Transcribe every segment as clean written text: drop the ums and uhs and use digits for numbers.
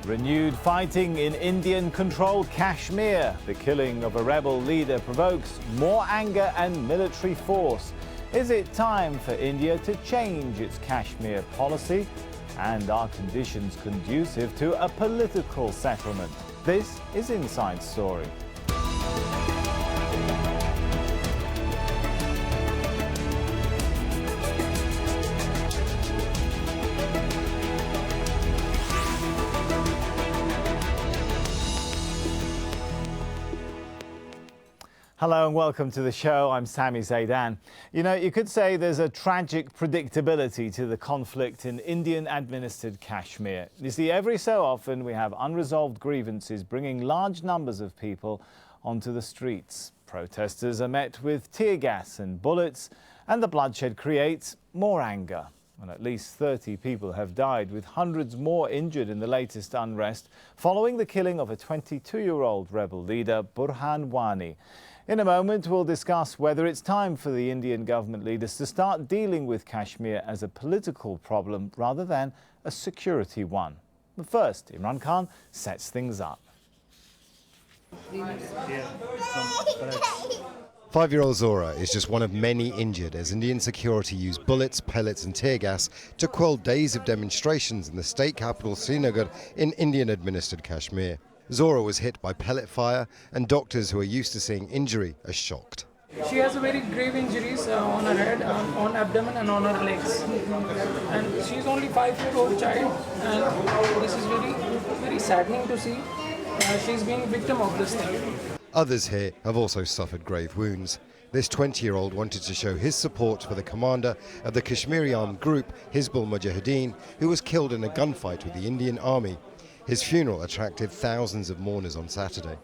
Renewed fighting in Indian-controlled Kashmir. The killing of a rebel leader provokes more anger and military force. Is it time for India to change its Kashmir policy? And are conditions conducive to a political settlement? This is Inside Story. Hello and welcome to the show. I'm Sami Zeidan. You know, you could say there's a tragic predictability to the conflict in Indian-administered Kashmir. You see, every so often we have unresolved grievances bringing large numbers of people onto the streets. Protesters are met with tear gas and bullets, and the bloodshed creates more anger. And at least 30 people have died, with hundreds more injured in the latest unrest following the killing of a 22-year-old rebel leader, Burhan Wani. In a moment, we'll discuss whether it's time for the Indian government leaders to start dealing with Kashmir as a political problem rather than a security one. But first, Imran Khan sets things up. 5-year-old Zora is just one of many injured as Indian security used bullets, pellets and tear gas to quell days of demonstrations in the state capital Srinagar in Indian-administered Kashmir. Zora was hit by pellet fire, and doctors who are used to seeing injury are shocked. She has very grave injuries on her head, on abdomen and on her legs. And she's only 5-year-old child, and this is very saddening to see. She's being victim of this thing. Others here have also suffered grave wounds. This 20-year-old wanted to show his support for the commander of the Kashmiri armed group, Hizbul Mujahideen, who was killed in a gunfight with the Indian army. His funeral attracted thousands of mourners on Saturday.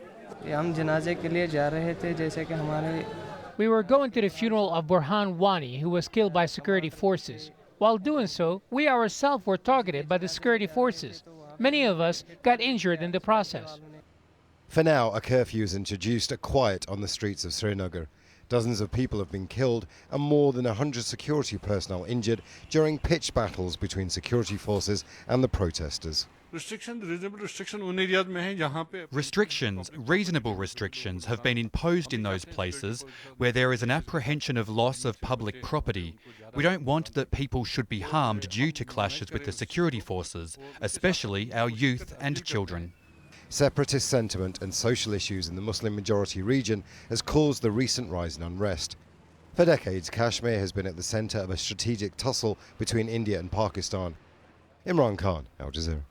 We were going to the funeral of Burhan Wani, who was killed by security forces. While doing so, we ourselves were targeted by the security forces. Many of us got injured in the process. For now, a curfew is introduced at quiet on the streets of Srinagar. Dozens of people have been killed and more than 100 security personnel injured during pitched battles between security forces and the protesters. Restrictions, reasonable restrictions have been imposed in those places where there is an apprehension of loss of public property. We don't want that people should be harmed due to clashes with the security forces, especially our youth and children. Separatist sentiment and social issues in the Muslim-majority region has caused the recent rise in unrest. For decades, Kashmir has been at the centre of a strategic tussle between India and Pakistan. Imran Khan, Al Jazeera.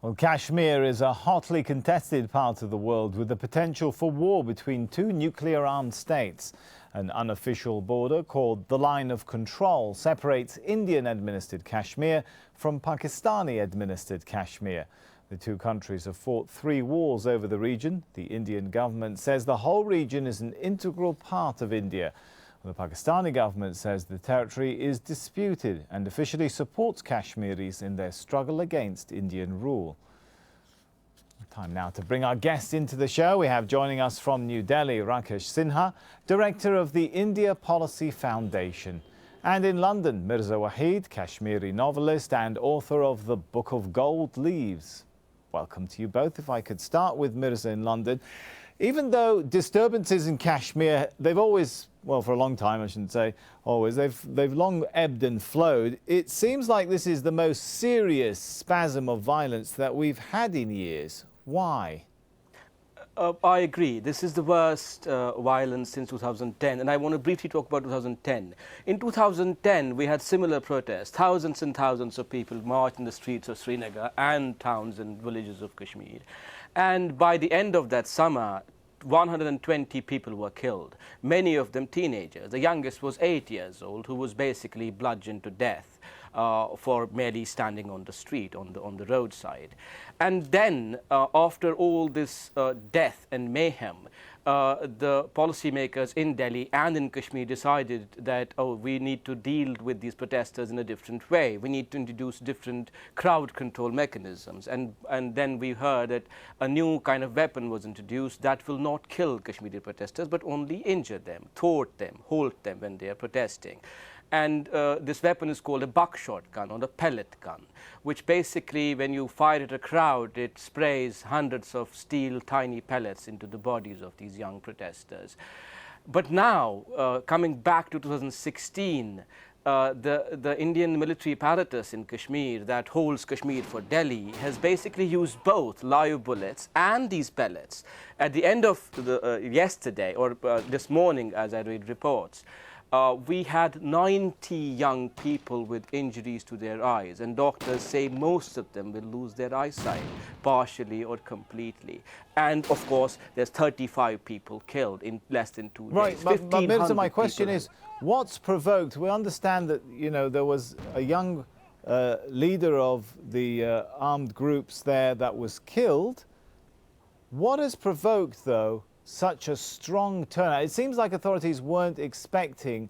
Well, Kashmir is a hotly contested part of the world with the potential for war between two nuclear-armed states. An unofficial border called the Line of Control separates Indian-administered Kashmir from Pakistani-administered Kashmir. The two countries have fought 3 wars over the region. The Indian government says the whole region is an integral part of India. The Pakistani government says the territory is disputed and officially supports Kashmiris in their struggle against Indian rule. Time now to bring our guest into the show. We have joining us from New Delhi, Rakesh Sinha, Director of the India Policy Foundation. And in London, Mirza Waheed, Kashmiri novelist and author of The Book of Gold Leaves. Welcome to you both. If I could start with Mirza in London. Even though disturbances in Kashmir, they've always, well, for a long time, I shouldn't say always, they've long ebbed and flowed. It seems like this is the most serious spasm of violence that we've had in years. Why? I agree. This is the worst violence since 2010, and I want to briefly talk about 2010. In 2010, we had similar protests. Thousands and thousands of people marched in the streets of Srinagar and towns and villages of Kashmir. And by the end of that summer, 120 people were killed, many of them teenagers. The youngest was 8 years old, who was basically bludgeoned to death for merely standing on the street, on the roadside. And then, after all this death and mayhem, the policymakers in Delhi and in Kashmir decided that, we need to deal with these protesters in a different way. We need to introduce different crowd control mechanisms. And then we heard that a new kind of weapon was introduced that will not kill Kashmiri protesters, but only injure them, thwart them, halt them when they are protesting. And this weapon is called a buckshot gun or a pellet gun, which basically, when you fire at a crowd, it sprays hundreds of steel tiny pellets into the bodies of these young protesters. But now, coming back to 2016, the Indian military apparatus in Kashmir that holds Kashmir for Delhi has basically used both live bullets and these pellets. At the end of yesterday, or this morning, as I read reports, we had 90 young people with injuries to their eyes, and doctors say most of them will lose their eyesight, partially or completely. And of course, there's 35 people killed in less than 2 days. Right, but Mirza, my question is, what's provoked? We understand that, there was a young leader of the armed groups there that was killed. What has provoked, though, such a strong turnout? It seems like authorities weren't expecting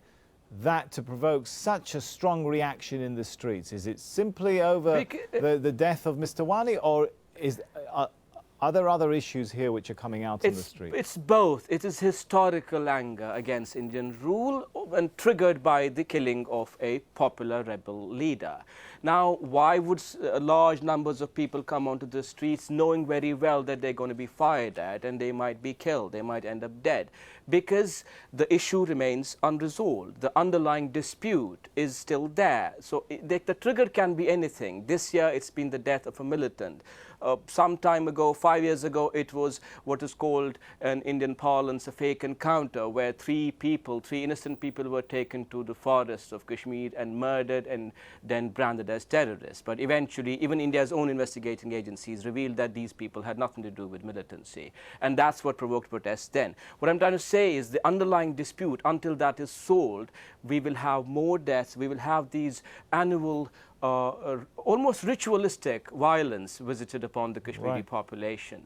that to provoke such a strong reaction in the streets. Is it simply over the death of Mr. Wani, or are there other issues here which are coming out in the street? It's both. It is historical anger against Indian rule and triggered by the killing of a popular rebel leader. Now, why would large numbers of people come onto the streets knowing very well that they're going to be fired at and they might be killed, they might end up dead? Because the issue remains unresolved. The underlying dispute is still there. So the trigger can be anything. This year, it's been the death of a militant. Some time ago, 5 years ago, it was what is called in Indian parlance a fake encounter, where three innocent people were taken to the forests of Kashmir and murdered and then branded as terrorists. But eventually, even India's own investigating agencies revealed that these people had nothing to do with militancy. And that's what provoked protests then. What I'm trying to say is the underlying dispute, until that is solved, we will have more deaths, we will have these annual almost ritualistic violence visited upon the Kashmiri population.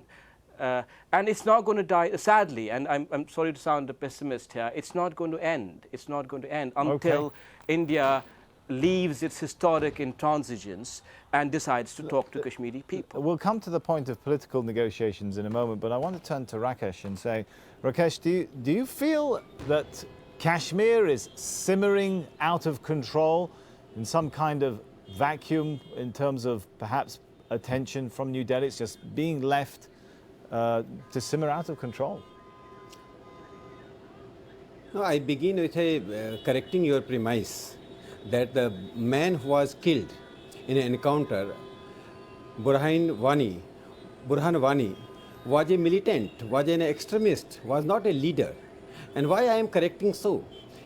And it's not going to die, sadly, and I'm sorry to sound a pessimist here, it's not going to end. It's not going to end until India leaves its historic intransigence and decides to talk to Kashmiri people. We'll come to the point of political negotiations in a moment, but I want to turn to Rakesh and say, Rakesh, do you feel that Kashmir is simmering out of control in some kind of vacuum in terms of perhaps attention from New Delhi? It's just being left to simmer out of control? No, I begin with correcting your premise that the man who was killed in an encounter, Burhan Wani, was a militant, was an extremist, was not a leader. And why I am correcting so?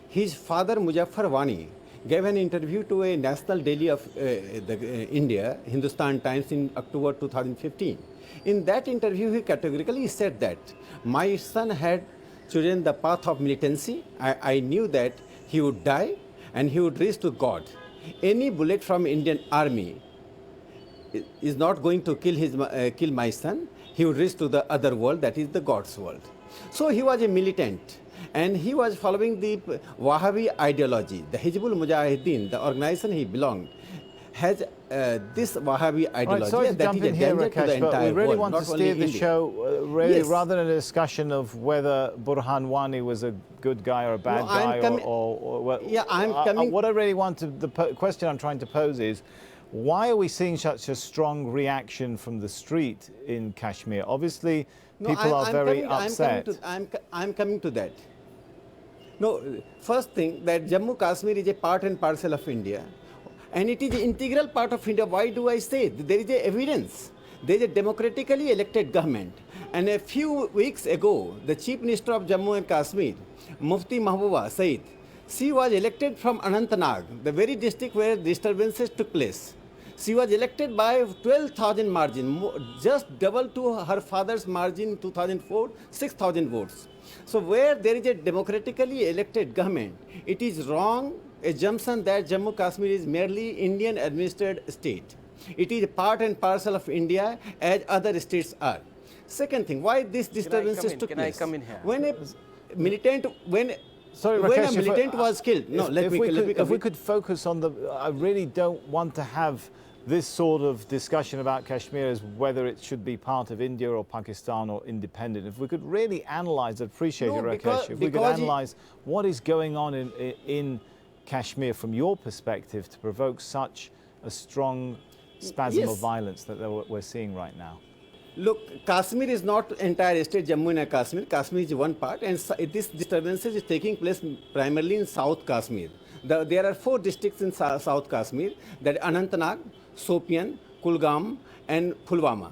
His father, Muzaffar Wani, gave an interview to a national daily of India, Hindustan Times, in October 2015. In that interview, he categorically said that my son had chosen the path of militancy. I knew that he would die and he would raise to God. Any bullet from Indian army is not going to kill my son. He would raise to the other world, that is the God's world. So he was a militant. And he was following the Wahhabi ideology. The Hizbul Mujahideen, the organization he belonged, has this Wahhabi ideology that is a danger to the entire world. We really want to steer the show, really, Yes. rather than a discussion of whether Burhan Wani was a good guy or a bad guy. What I really want to, the question I'm trying to pose is, why are we seeing such a strong reaction from the street in Kashmir? Obviously, people are very upset. I'm coming to that. No, first thing, that Jammu Kashmir is a part and parcel of India, and it is an integral part of India. Why do I say? There is evidence. There is a democratically elected government. And a few weeks ago, the Chief Minister of Jammu and Kashmir, Mufti Mahbooba Saeed, she was elected from Anantnag, the very district where disturbances took place. She was elected by 12,000 margin, just double to her father's margin in 2004, 6,000 votes. So where there is a democratically elected government, it is wrong assumption that Jammu Kashmir is merely Indian administered state. It is part and parcel of India as other states are. Second thing, why these disturbances took place? Can I come in here? When a militant, Sorry, when Rakesh, a militant was killed. No, if we could focus on the, I really don't want to have this sort of discussion about Kashmir as whether it should be part of India or Pakistan or independent. If we could really analyse, I'd appreciate it, Rakesh, if we could analyse what is going on in Kashmir from your perspective to provoke such a strong spasm of Yes. violence that we're seeing right now? Look, Kashmir is not entire state, Jammu and Kashmir. Kashmir is one part, and this disturbances is taking place primarily in South Kashmir. There are 4 districts in South Kashmir, that Anantnag, Sopian, Kulgam, and Pulwama.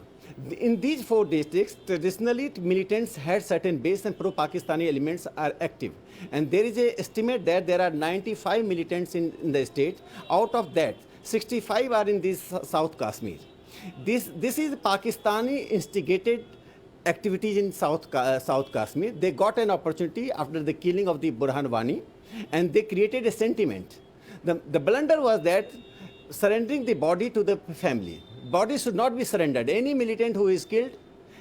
In these 4 districts, traditionally militants had certain base and pro-Pakistani elements are active. And there is an estimate that there are 95 militants in the state. Out of that, 65 are in this South Kashmir. This is Pakistani instigated activities in South Kashmir. They got an opportunity after the killing of the Burhan Wani, and they created a sentiment. The blunder was that surrendering the body to the family. Body should not be surrendered. Any militant who is killed,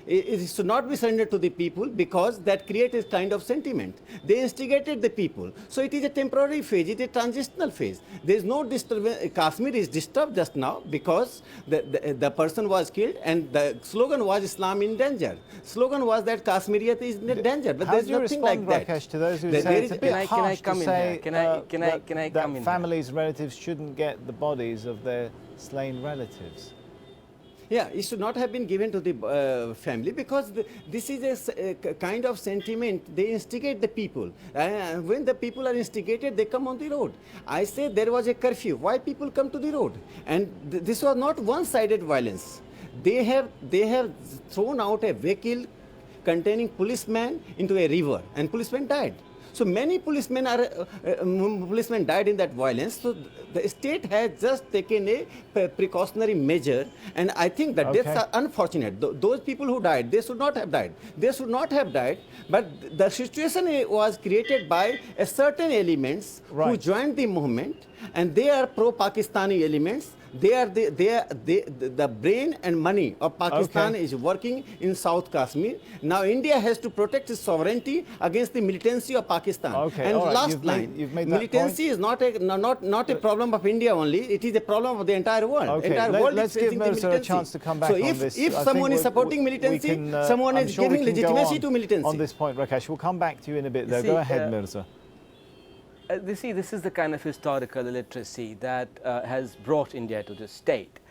it should not be surrendered to the people, because that creates a kind of sentiment. They instigated the people. So it is a temporary phase, it is a transitional phase. There is no disturbance. Kashmir is disturbed just now because the person was killed, and the slogan was Islam in danger. Slogan was that Kashmiriyat is in danger, but there is nothing like that. Rakesh, to those who There say is- it's a bit Can I harsh come to in here? say Can I that come in here? families, relatives shouldn't get the bodies of their slain relatives? Yeah, it should not have been given to the family, because this is a kind of sentiment. They instigate the people. When the people are instigated, they come on the road. I say there was a curfew. Why people come to the road? And this was not one-sided violence. They have thrown out a vehicle containing policemen into a river, and policemen died. So many policemen died in that violence. So the state has just taken a precautionary measure, and I think that deaths are unfortunate. Those people who died, they should not have died. They should not have died. But the situation was created by a certain elements who joined the movement, and they are pro-Pakistani elements. The brain and money of Pakistan is working in South Kashmir. Now India has to protect its sovereignty against the militancy of Pakistan. And last line, militancy is not a problem of India only. It is a problem of the entire world. Entire world let's is give facing the Mirza a militancy. chance to come back So on this. if I someone think is supporting militancy, someone I'm is sure we giving can go legitimacy on to militancy. on this point, Rakesh. We'll come back to you in a bit, though. See, Go ahead, Mirza. This is the kind of historical illiteracy that has brought India to this state.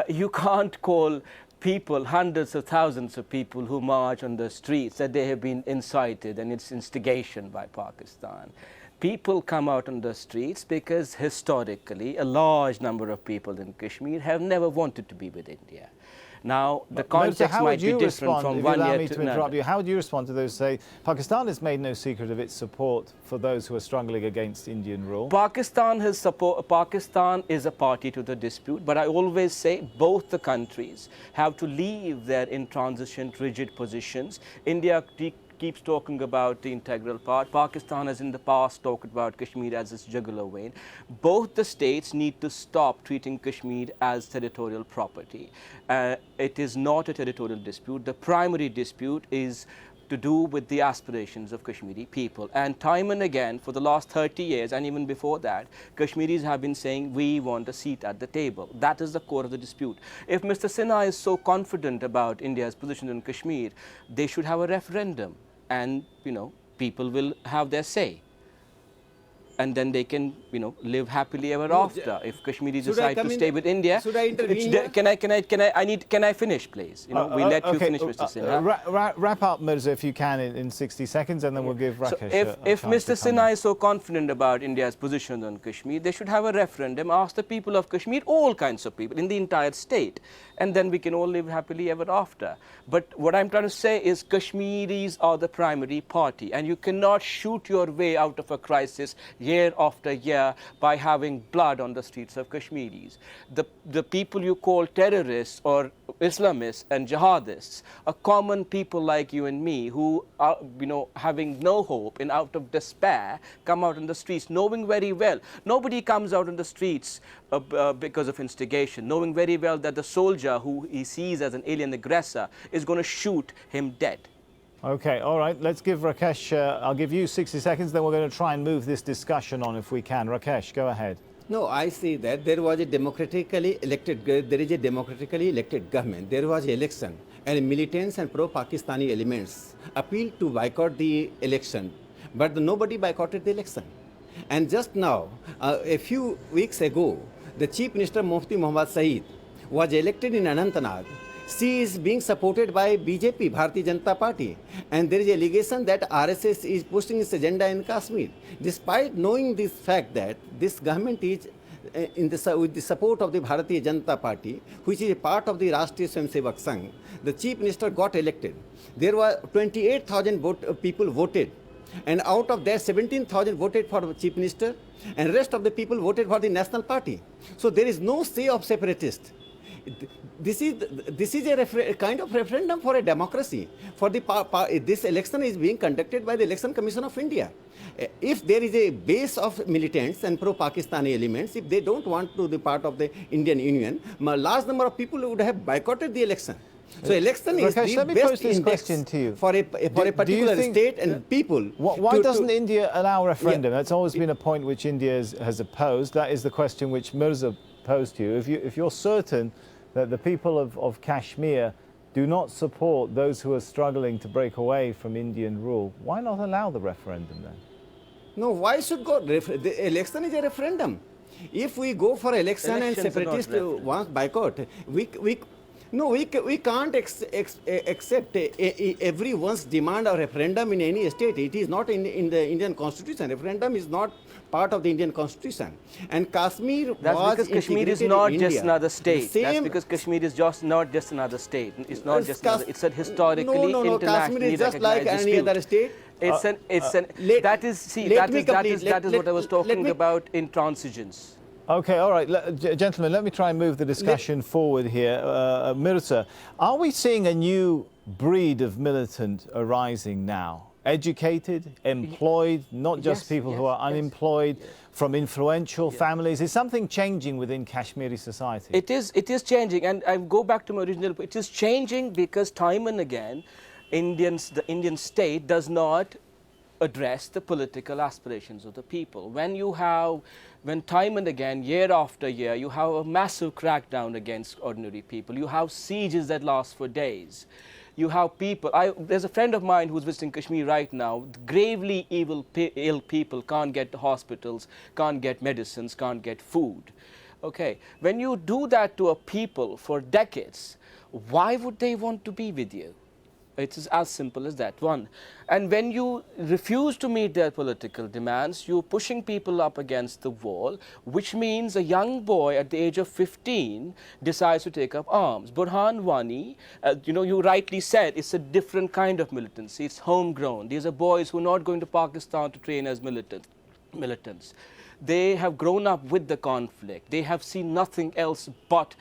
You can't call people, hundreds of thousands of people who march on the streets, that they have been incited and it's instigation by Pakistan. People come out on the streets because historically a large number of people in Kashmir have never wanted to be with India. Now, the context might be different from one year to another. How would you respond to those who say Pakistan has made no secret of its support for those who are struggling against Indian rule? Pakistan is a party to the dispute, but I always say both the countries have to leave their intransigent, rigid positions. India keeps talking about the integral part. Pakistan has in the past talked about Kashmir as its jugular vein. Both the states need to stop treating Kashmir as territorial property. It is not a territorial dispute. The primary dispute is to do with the aspirations of Kashmiri people. And time and again, for the last 30 years and even before that, Kashmiris have been saying, we want a seat at the table. That is the core of the dispute. If Mr. Sinha is so confident about India's position in Kashmir, they should have a referendum, and people will have their say. And then they can, live happily ever after. If Kashmiris decide to stay with India, should I intervene? Can I finish, please? We let you finish, Mr. Sinha. Wrap up, Mirza, if you can, in 60 seconds, and then we'll give Rakesh if Mr. Sinha is so confident about India's position on Kashmir, they should have a referendum, ask the people of Kashmir, all kinds of people in the entire state, and then we can all live happily ever after. But what I'm trying to say is Kashmiris are the primary party, and you cannot shoot your way out of a crisis year after year by having blood on the streets of Kashmiris. The people you call terrorists or Islamists and jihadists are common people like you and me who are, having no hope and out of despair come out on the streets, knowing very well. Nobody comes out on the streets because of instigation, knowing very well that the soldier who he sees as an alien aggressor is going to shoot him dead. Okay, all right. Let's give Rakesh, I'll give you 60 seconds, then we're going to try and move this discussion on if we can. Rakesh, go ahead. No, I see that there was a democratically elected government. There was an election, and militants and pro-Pakistani elements appealed to boycott the election, but nobody boycotted the election. And just now, a few weeks ago, the Chief Minister Mufti Muhammad Saeed was elected in Anantnag. She is being supported by BJP, Bharatiya Janata Party, and there is allegation that RSS is pushing its agenda in Kashmir. Despite knowing this fact that this government is with the support of the Bharatiya Janata Party, which is a part of the Rashtriya Swayamsevak Sangh, the Chief Minister got elected. There were 28,000 people voted, and out of that 17,000 voted for the Chief Minister, and rest of the people voted for the National Party. So there is no say of separatists. This is a kind of referendum for a democracy. For the this election is being conducted by the Election Commission of India. If there is a base of militants and pro-Pakistani elements, if they don't want to be part of the Indian Union, a large number of people would have boycotted the election. So election is Rakesh, the best index to you. For a particular state and people. Why doesn't India allow referendum? That's always been a point which India has opposed. That is the question which Mirza posed to you. If you're certain that the people of Kashmir do not support those who are struggling to break away from Indian rule, why not allow the referendum then? No, why should go? The election is a referendum. If we go for election and separatists want boycott, we can't accept everyone's demand of referendum in any state. It is not in the Indian Constitution. Referendum is not part of the Indian Constitution. And Kashmir That's because Kashmir is not just another state. That's because Kashmir is just not just another state. It's not just another, it's a historically internationally Kashmir is just like any other state. That is what I was talking about intransigence. Okay, all right, gentlemen, let me try and move the discussion forward here. Mirza, are we seeing a new breed of militant arising now? Educated, employed, not just people who are unemployed, from influential families. Is something changing within Kashmiri society? It is changing, and I go back to my original point. It is changing because time and again, the Indian state does not address the political aspirations of the people. When time and again, year after year, you have a massive crackdown against ordinary people. You have sieges that last for days. You have people, there's a friend of mine who's visiting Kashmir right now. Gravely ill people can't get to hospitals, can't get medicines, can't get food. Okay, when you do that to a people for decades, why would they want to be with you? It is as simple as that, one. And when you refuse to meet their political demands, you're pushing people up against the wall, which means a young boy at the age of 15 decides to take up arms. Burhan Wani, you rightly said, it's a different kind of militancy. It's homegrown. These are boys who are not going to Pakistan to train as militants. They have grown up with the conflict. They have seen nothing else but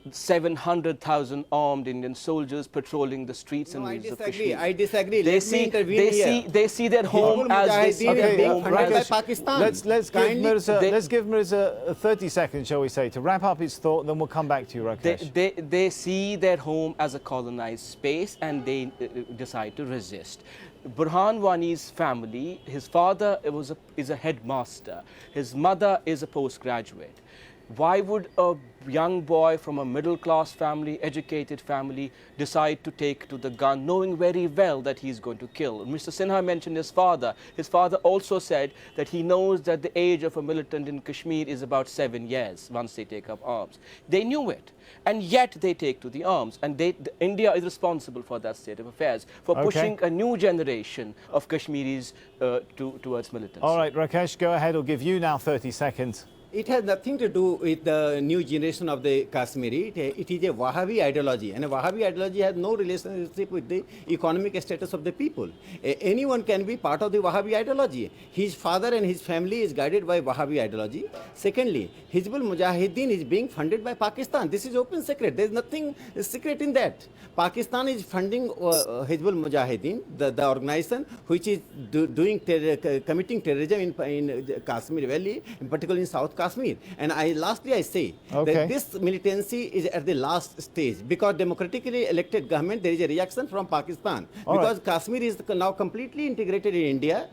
700,000 armed Indian soldiers patrolling the streets and streets of Kashmir. I disagree. They see their home as by Pakistan. Let's give Mirza 30 seconds, shall we say, to wrap up his thought, then we'll come back to you, Rakesh. They see their home as a colonized space and they decide to resist. Burhan Wani's family, his father is a headmaster, his mother is a postgraduate. Why would a young boy from a middle-class family, educated family, decide to take to the gun, knowing very well that he's going to kill? Mr. Sinha mentioned his father. His father also said that he knows that the age of a militant in Kashmir is about 7 years once they take up arms. They knew it, and yet they take to the arms. And India is responsible for that state of affairs, for pushing a new generation of Kashmiris towards militants. All right, Rakesh, go ahead. I'll give you now 30 seconds. It has nothing to do with the new generation of the Kashmiri. It is a Wahhabi ideology, and a Wahhabi ideology has no relationship with the economic status of the people. Anyone can be part of the Wahhabi ideology. His father and his family is guided by Wahhabi ideology. Secondly, Hizbul Mujahideen is being funded by Pakistan. This is open secret. There is nothing secret in that. Pakistan is funding Hizbul Mujahideen, the organization which is committing terrorism in Kashmir Valley, particularly in South Kashmir. And lastly I say that this militancy is at the last stage, because democratically elected government, there is a reaction from Pakistan. Kashmir is now completely integrated in India.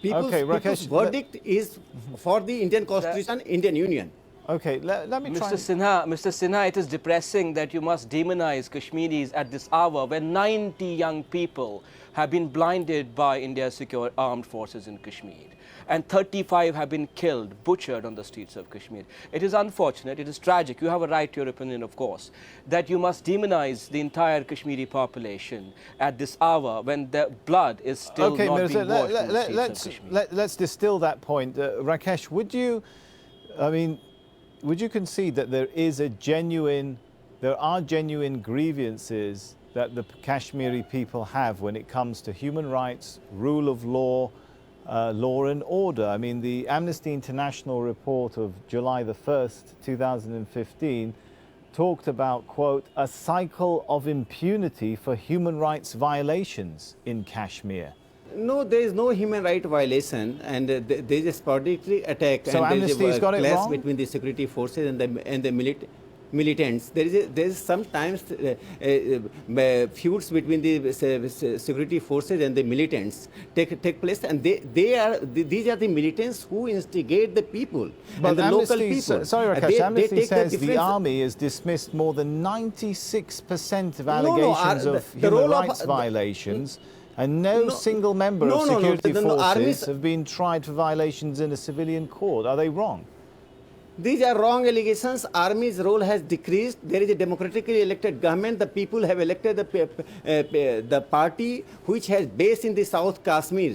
People's verdict is for the Indian Constitution, Indian Union. Okay, let me try. Mr. Sinha, it is depressing that you must demonize Kashmiris at this hour when 90 young people have been blinded by India's secure armed forces in Kashmir. And 35 have been killed, butchered on the streets of Kashmir. It is unfortunate, it is tragic, you have a right to your opinion of course, that you must demonize the entire Kashmiri population at this hour when the blood is still okay, not Mirza, being washed on the streets of Kashmir. let's distill that point. Rakesh, would you concede that there are genuine grievances that the Kashmiri people have when it comes to human rights, rule of law, law and order? I mean, the Amnesty International report of July the 1st, 2015, talked about, quote, a cycle of impunity for human rights violations in Kashmir. No, there is no human right violation, and there is a sporadic attack, So and there is Amnesty's a got it clash wrong? between the security forces and the militants. There is sometimes feuds between the security forces and the militants take place, and these are the militants who instigate the people and the local people. Sorry, Rakesh, Amnesty take says the difference. army has dismissed more than 96% of no, allegations the of human role of- rights violations, and no single member of no, security forces armies- have been tried for violations in a civilian court. Are they wrong? These are wrong allegations. Army's role has decreased. There is a democratically elected government. The people have elected the party which has base in the South Kashmir,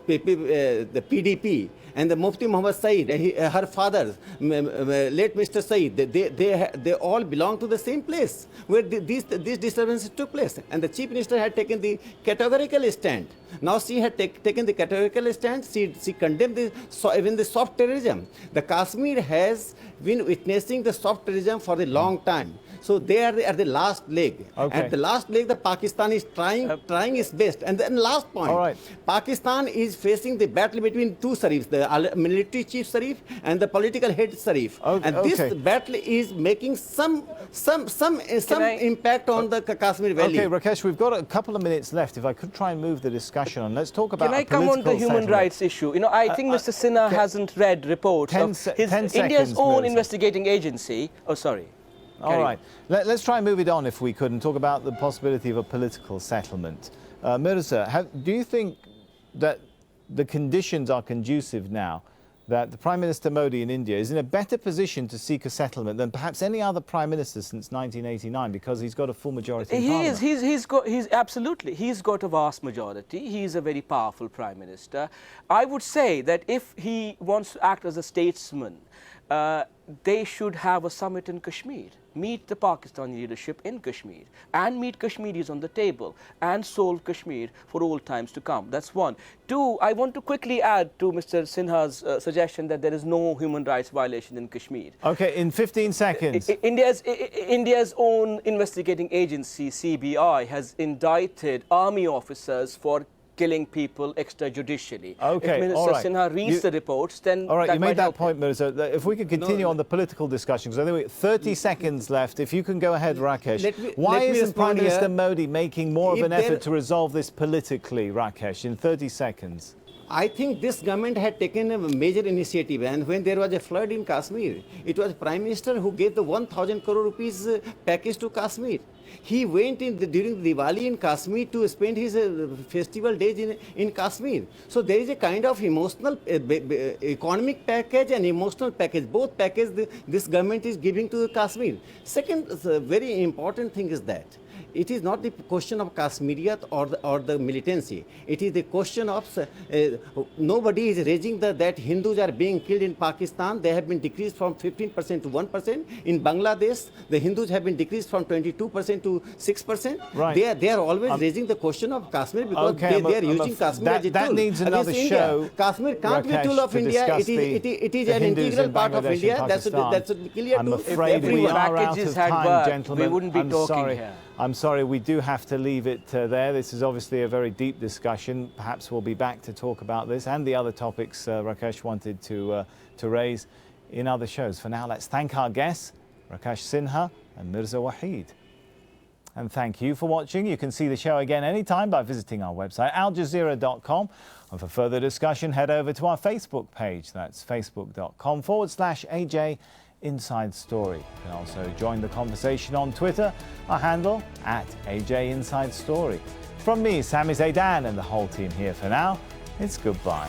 the PDP. And the Mufti Muhammad Saeed, her father, late Mr. Saeed, they all belong to the same place where these disturbances took place. And the Chief Minister had taken the categorical stand. Now she had taken the categorical stand. She condemned even the soft terrorism. The Kashmir has been witnessing the soft terrorism for a long time. So they are at the last leg. Okay. At the last leg, the Pakistan is trying its best. And then last point, All right. Pakistan is facing the battle between two Sharifs, the military chief Sharif and the political head Sharif. And this battle is making some impact on the Kashmir Valley. Okay, Rakesh, we've got a couple of minutes left. If I could try and move the discussion on, let's talk about Can I come on the human rights issue? You know, I think Mr. Sinha hasn't read reports of India's own investigating agency. Oh, sorry. All right. Let's try and move it on, if we could, and talk about the possibility of a political settlement. Mirza, do you think that the conditions are conducive now, that the Prime Minister Modi in India is in a better position to seek a settlement than perhaps any other Prime Minister since 1989, because he's got a full majority in Parliament? He's got a vast majority. He's a very powerful Prime Minister. I would say that if he wants to act as a statesman, they should have a summit in Kashmir, meet the Pakistani leadership in Kashmir, and meet Kashmiris on the table, and solve Kashmir for all times to come. That's one. Two, I want to quickly add to Mr. Sinha's suggestion that there is no human rights violation in Kashmir. Okay, in 15 seconds. India's own investigating agency, CBI, has indicted army officers for killing people extrajudicially. Okay, if Minister Sinha reads the reports, then all right, that you made that point, him. Mirza. If we could continue on the political discussion, because I think we have 30 seconds left. If you can go ahead, Rakesh. Why isn't Prime Minister Modi making more of an effort to resolve this politically, Rakesh, in 30 seconds? I think this government had taken a major initiative, and when there was a flood in Kashmir, it was Prime Minister who gave the 1,000 crore rupees package to Kashmir. He went during Diwali in Kashmir to spend his festival days in Kashmir. So there is a kind of emotional, economic package and emotional package. Both packages this government is giving to Kashmir. Second, very important thing is that it is not the question of Kashmiriyat or the militancy. It is the question of nobody is raising that Hindus are being killed in Pakistan. They have been decreased from 15% to 1%. In Bangladesh, the Hindus have been decreased from 22% to 6%. Right. They are always raising the question of Kashmir because they are using Kashmir as a tool. That needs another show. Kashmir can't be a tool of India. It is an integral part of India. That should be clear to everyone. I'm afraid we are out of time, gentlemen. We wouldn't be talking here. I'm sorry, we do have to leave it there. This is obviously a very deep discussion. Perhaps we'll be back to talk about this and the other topics Rakesh wanted to raise in other shows. For now, let's thank our guests, Rakesh Sinha and Mirza Waheed. And thank you for watching. You can see the show again anytime by visiting our website, aljazeera.com. And for further discussion, head over to our Facebook page. That's facebook.com/AJ Inside Story. You can also join the conversation on Twitter, our handle @AJ Inside Story. From me, Sami, Zeidan, and the whole team here for now, it's goodbye.